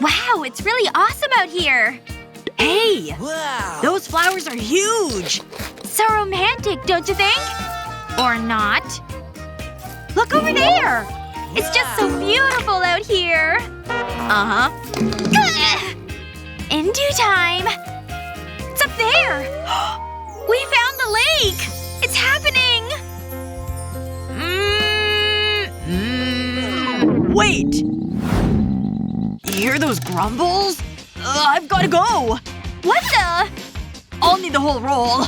Wow, it's really awesome out here! Hey! Wow! Those flowers are huge! So romantic, don't you think? Or not. Look over there! It's just so beautiful out here! Uh-huh. In due time. It's up there! We found the lake! It's happening! Wait! You hear those grumbles? I've gotta go! What the? I'll need the whole roll.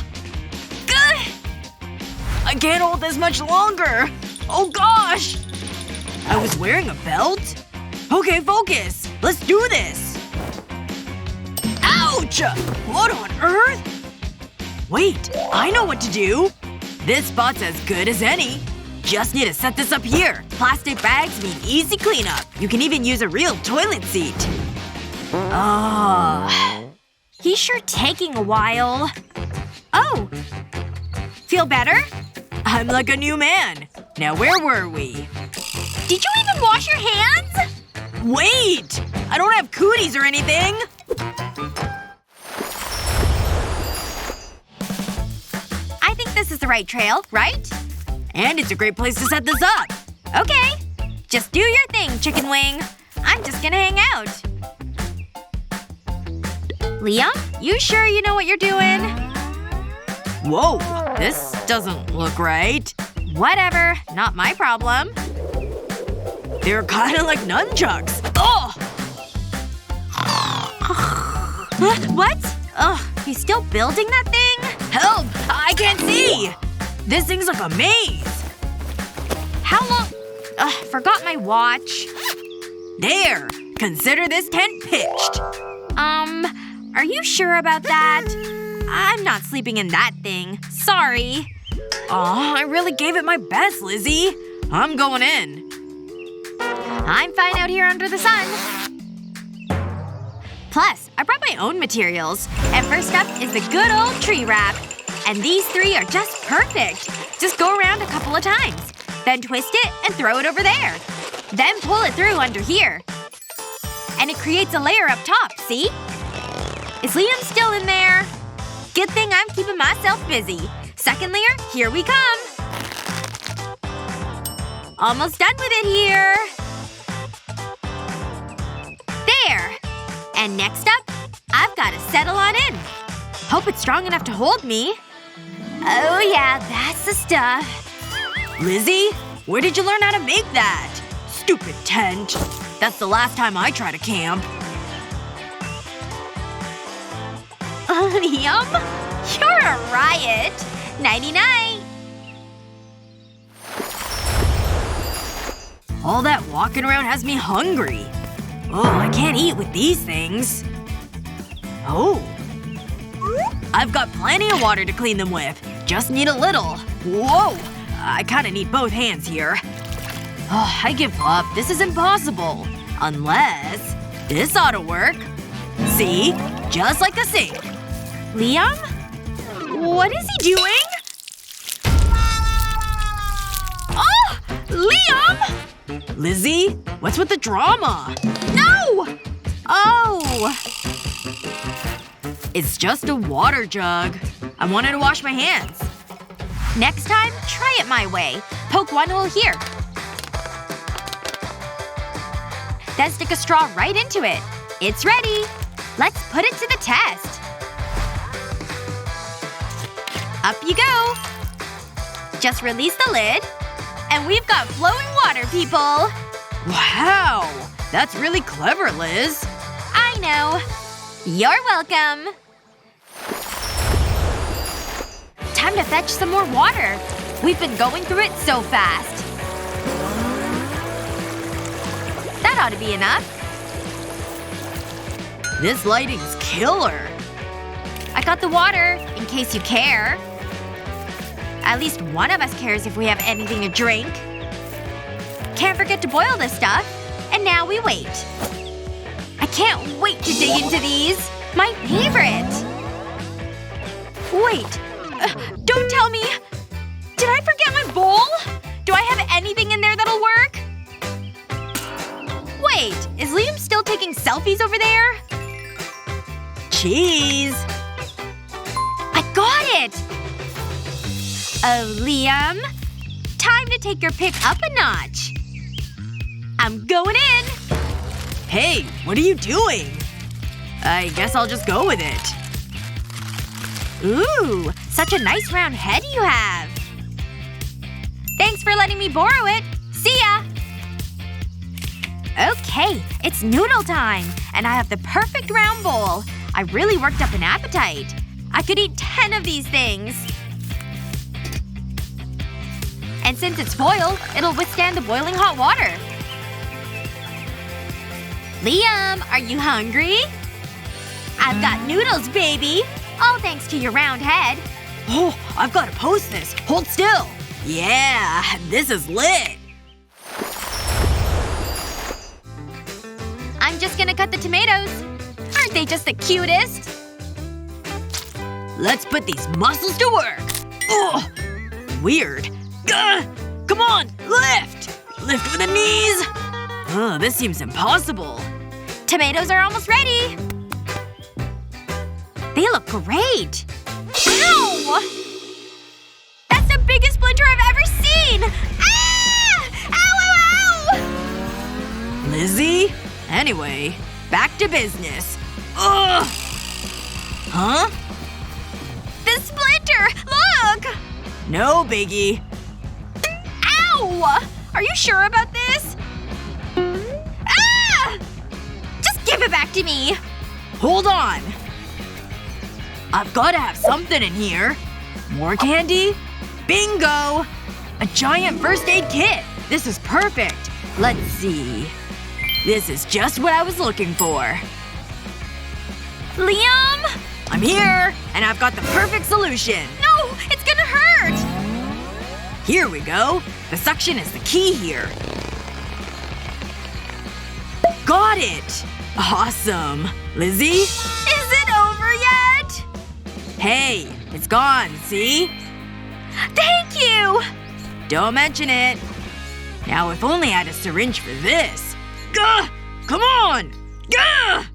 I can't hold this much longer! Oh gosh! I was wearing a belt? Okay, focus! Let's do this! Ouch! What on earth? Wait, I know what to do! This spot's as good as any. Just need to set this up here. Plastic bags mean easy cleanup. You can even use a real toilet seat. He's sure taking a while. Oh. Feel better? I'm like a new man. Now where were we? Did you even wash your hands? Wait! I don't have cooties or anything! I think this is the right trail, right? And it's a great place to set this up. Okay. Just do your thing, chicken wing. I'm just gonna hang out. Liam? You sure you know what you're doing? Whoa. This doesn't look right. Whatever. Not my problem. They're kinda like nunchucks. Oh! What? Ugh. He's still building that thing? Help! I can't see! This thing's like a maze. How long… Ugh. Forgot my watch. There! Consider this tent pitched. Are you sure about that? I'm not sleeping in that thing. Sorry. Aw, I really gave it my best, Lizzie. I'm going in. I'm fine out here under the sun. Plus, I brought my own materials. And first up is the good old tree wrap. And these three are just perfect. Just go around a couple of times. Then twist it and throw it over there. Then pull it through under here. And it creates a layer up top, see? Is Liam still in there? Good thing I'm keeping myself busy. Second layer, here we come. Almost done with it here. There. And next up, I've gotta settle on in. Hope it's strong enough to hold me. Oh yeah, that's the stuff. Lizzie? Where did you learn how to make that? Stupid tent. That's the last time I try to camp. Liam? You're a riot. Nighty-night. All that walking around has me hungry. Oh, I can't eat with these things. Oh. I've got plenty of water to clean them with. Just need a little. Whoa! I kinda need both hands here. Oh, I give up. This is impossible. Unless… this ought to work. See? Just like the sink. Liam? What is he doing? Oh! Liam! Lizzie? What's with the drama? No! Oh. It's just a water jug. I wanted to wash my hands. Next time, try it my way. Poke one hole here. Then stick a straw right into it. It's ready. Let's put it to the test. Up you go. Just release the lid. And we've got flowing water, people. Wow! That's really clever, Liz. I know. You're welcome. Time to fetch some more water. We've been going through it so fast. That ought to be enough. This lighting's killer. I got the water, in case you care. At least one of us cares if we have anything to drink. Can't forget to boil this stuff. And now we wait. I can't wait to dig into these. My favorite. Wait. Don't tell me. Did I forget my bowl? Do I have anything in there that'll work? Wait. Is Liam still taking selfies over there? Cheese! I got it! Oh, Liam. Time to take your pic up a notch. I'm going in! Hey, what are you doing? I guess I'll just go with it. Ooh, such a nice round head you have. Thanks for letting me borrow it. See ya! Okay, it's noodle time. And I have the perfect round bowl. I really worked up an appetite. I could eat 10 of these things. And since it's foil, it'll withstand the boiling hot water. Liam, are you hungry? I've got noodles, baby! All thanks to your round head. Oh, I've gotta post this. Hold still. Yeah, this is lit. I'm just gonna cut the tomatoes. Aren't they just the cutest? Let's put these muscles to work. Ugh. Weird. Gah! Come on, lift! Lift with the knees! Ugh, this seems impossible. Tomatoes are almost ready. They look great. Ow! That's the biggest splinter I've ever seen! Ah! Ow, ow, ow! Lizzie? Anyway, back to business. Ugh! Huh? The splinter! Look! No biggie. Ow! Are you sure about this? Ah! Just give it back to me. Hold on. I've gotta have something in here. More candy? Bingo! A giant first aid kit. This is perfect. Let's see. This is just what I was looking for. Liam? I'm here! And I've got the perfect solution. No! It's gonna hurt! Here we go. The suction is the key here. Got it! Awesome. Lizzie? Is it over yet? Hey, it's gone, see? Thank you! Don't mention it. Now if only I had a syringe for this. Gah! Come on! Gah!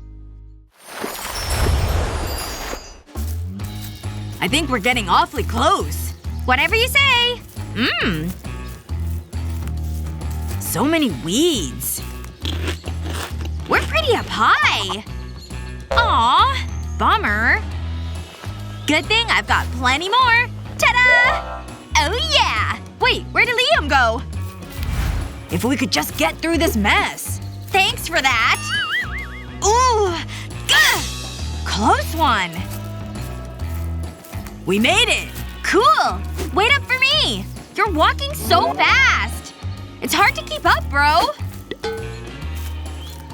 I think we're getting awfully close. Whatever you say. So many weeds. We're pretty up high. Aw. Bummer. Good thing I've got plenty more. Ta-da! Oh yeah! Wait, where did Liam go? If we could just get through this mess. Thanks for that. Ooh! Gah! Close one. We made it! Cool! Wait up for me! You're walking so fast! It's hard to keep up, bro.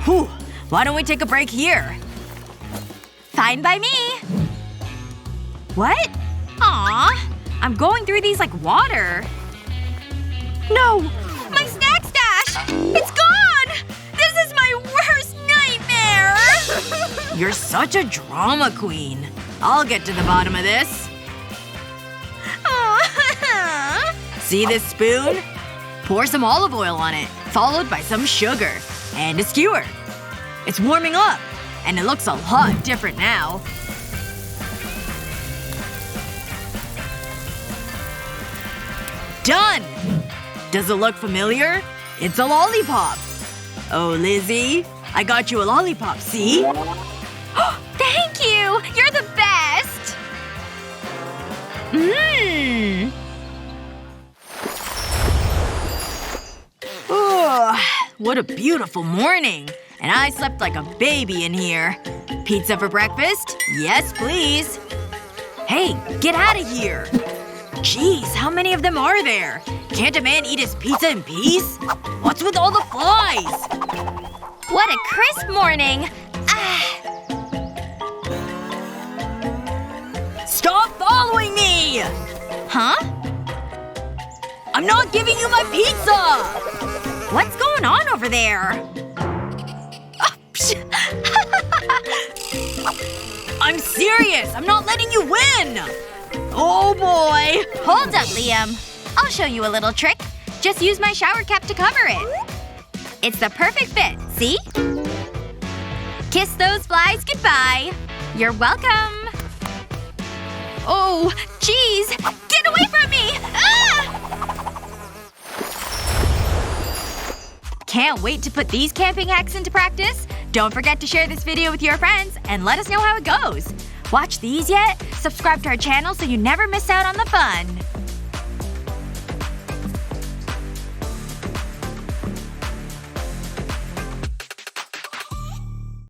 Whew. Why don't we take a break here? Fine by me. What? Aw. I'm going through these like water. No! My snack stash! It's gone! This is my worst nightmare! You're such a drama queen. I'll get to the bottom of this. See this spoon? Pour some olive oil on it, followed by some sugar. And a skewer. It's warming up. And it looks a lot different now. Done! Does it look familiar? It's a lollipop. Oh, Lizzie. I got you a lollipop, see? Thank you! You're the best! Mmm. What a beautiful morning. And I slept like a baby in here. Pizza for breakfast? Yes, please. Hey, get out of here. Jeez, how many of them are there? Can't a man eat his pizza in peace? What's with all the flies? What a crisp morning. Stop following me! Huh? I'm not giving you my pizza! What's going on over there? I'm serious! I'm not letting you win! Oh boy! Hold up, Liam. I'll show you a little trick. Just use my shower cap to cover it. It's the perfect fit, see? Kiss those flies goodbye. You're welcome. Oh, jeez! Get away from me! Ah! Can't wait to put these camping hacks into practice. Don't forget to share this video with your friends and let us know how it goes. Watch these yet? Subscribe to our channel so you never miss out on the fun.